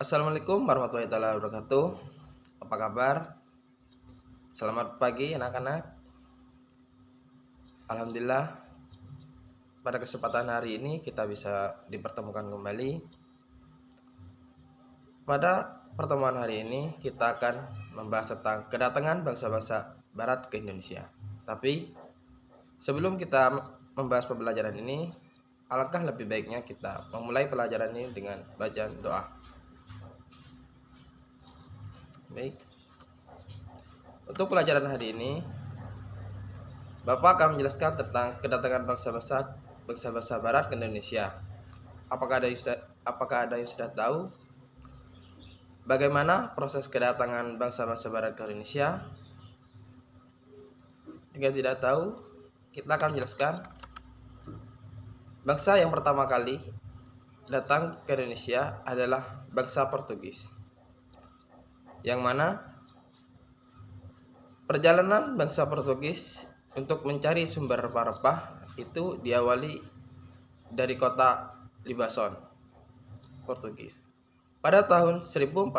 Assalamualaikum warahmatullahi wabarakatuh. Apa kabar? Selamat pagi anak-anak. Alhamdulillah pada kesempatan hari ini kita bisa dipertemukan kembali. Pada pertemuan hari ini kita akan membahas tentang kedatangan bangsa-bangsa barat ke Indonesia. Tapi sebelum kita membahas pembelajaran ini, alangkah lebih baiknya kita memulai pelajaran ini dengan bacaan doa. Baik. Untuk pelajaran hari ini, Bapak akan menjelaskan tentang kedatangan bangsa-bangsa barat ke Indonesia. Apakah ada yang sudah tahu bagaimana proses kedatangan bangsa-bangsa barat ke Indonesia? Jika tidak tahu, kita akan menjelaskan bangsa yang pertama kali datang ke Indonesia adalah bangsa Portugis. Yang mana perjalanan bangsa Portugis untuk mencari sumber rempah-rempah itu diawali dari kota Limassol, Portugis. Pada tahun 1486,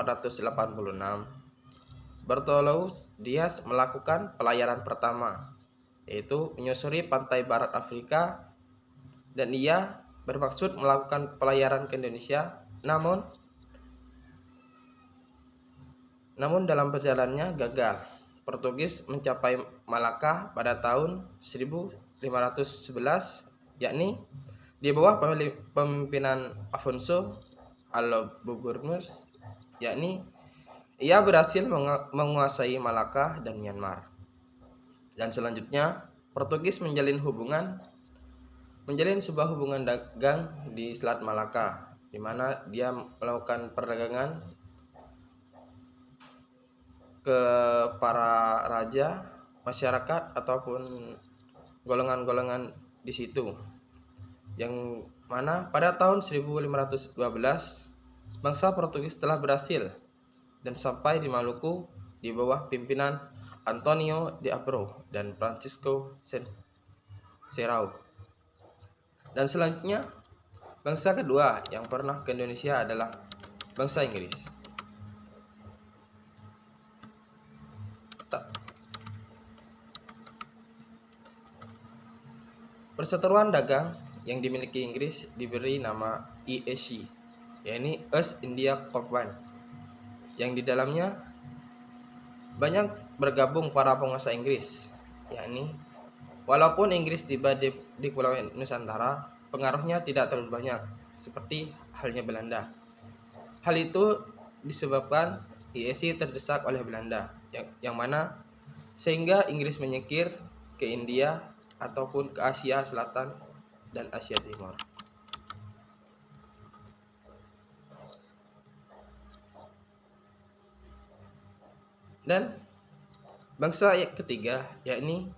Bartolomeu Dias melakukan pelayaran pertama, yaitu menyusuri pantai barat Afrika, dan ia bermaksud melakukan pelayaran ke Indonesia, namun dalam perjalanannya gagal. Portugis mencapai Malaka pada tahun 1511, yakni di bawah pemimpinan Afonso Albornoz, yakni ia berhasil menguasai Malaka dan Myanmar. Dan selanjutnya Portugis menjalin sebuah hubungan dagang di Selat Malaka, di mana dia melakukan perdagangan ke para raja, masyarakat ataupun golongan-golongan di situ. Yang mana pada tahun 1512 bangsa Portugis telah berhasil dan sampai di Maluku di bawah pimpinan Antonio de Abreu dan Francisco Serrao. Dan selanjutnya bangsa kedua yang pernah ke Indonesia adalah bangsa Inggris. Perseteruan dagang yang dimiliki Inggris diberi nama EAC, yakni East India Company, yang di dalamnya banyak bergabung para penguasa Inggris, yakni walaupun Inggris tiba di Pulau Nusantara, pengaruhnya tidak terlalu banyak seperti halnya Belanda. Hal itu disebabkan EAC terdesak oleh Belanda, yang mana sehingga Inggris menyingkir ke India ataupun ke Asia Selatan dan Asia Timur. Dan bangsa ketiga yakni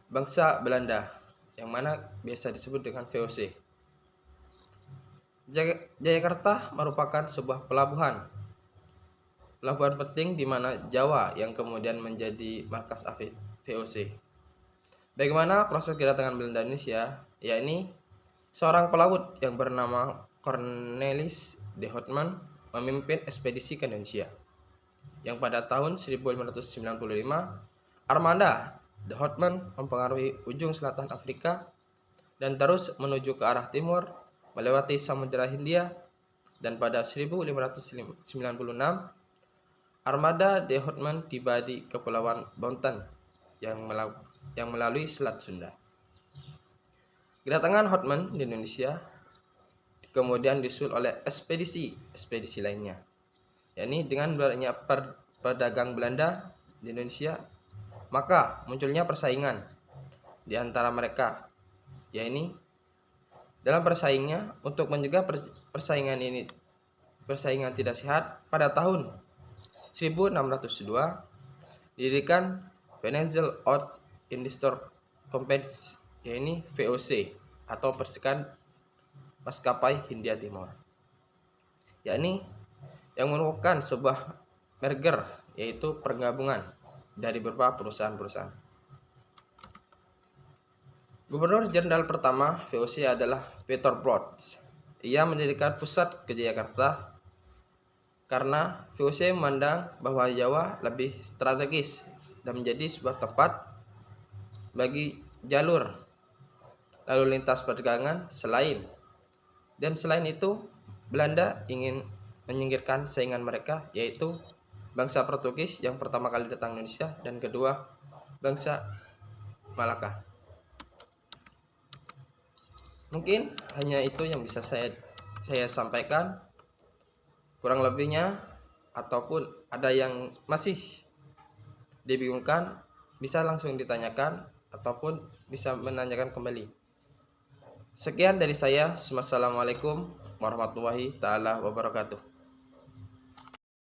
bangsa Belanda, yang mana biasa disebut dengan VOC. Jayakarta merupakan sebuah pelabuhan penting di mana Jawa yang kemudian menjadi markas VOC. Bagaimana proses kedatangan Belanda Indonesia? Yakni seorang pelaut yang bernama Cornelis de Houtman memimpin ekspedisi ke Indonesia, yang pada tahun 1595 armada de Houtman mempengaruhi ujung selatan Afrika dan terus menuju ke arah timur melewati Samudra Hindia, dan pada 1596 armada de Houtman tiba di Kepulauan Bontang yang melalui Selat Sunda. Kedatangan Houtman di Indonesia kemudian disusul oleh ekspedisi lainnya, yakni dengan banyaknya pedagang Belanda di Indonesia, maka munculnya persaingan di antara mereka, yakni dalam persaingnya untuk mencegah persaingan tidak sehat, pada tahun 1602 didirikan Financial Out Industry Company, yakni VOC atau Perserikatan Maskapai Hindia Timur, yakni yang merupakan sebuah merger, yaitu pergabungan dari beberapa perusahaan-perusahaan. Gubernur Jenderal pertama VOC adalah Peter Broad. Ia mendirikan pusat ke Jayakarta karena VOC memandang bahwa Jawa lebih strategis dan menjadi sebuah tempat bagi jalur lalu lintas perdagangan selain itu Belanda ingin menyingkirkan saingan mereka, yaitu bangsa Portugis yang pertama kali datang ke Indonesia dan kedua bangsa Malaka. Mungkin hanya itu yang bisa saya sampaikan. Kurang lebihnya ataupun ada yang masih dibingungkan bisa langsung ditanyakan ataupun bisa menanyakan kembali. Sekian dari saya. Wassalamualaikum warahmatullahi taala wabarakatuh.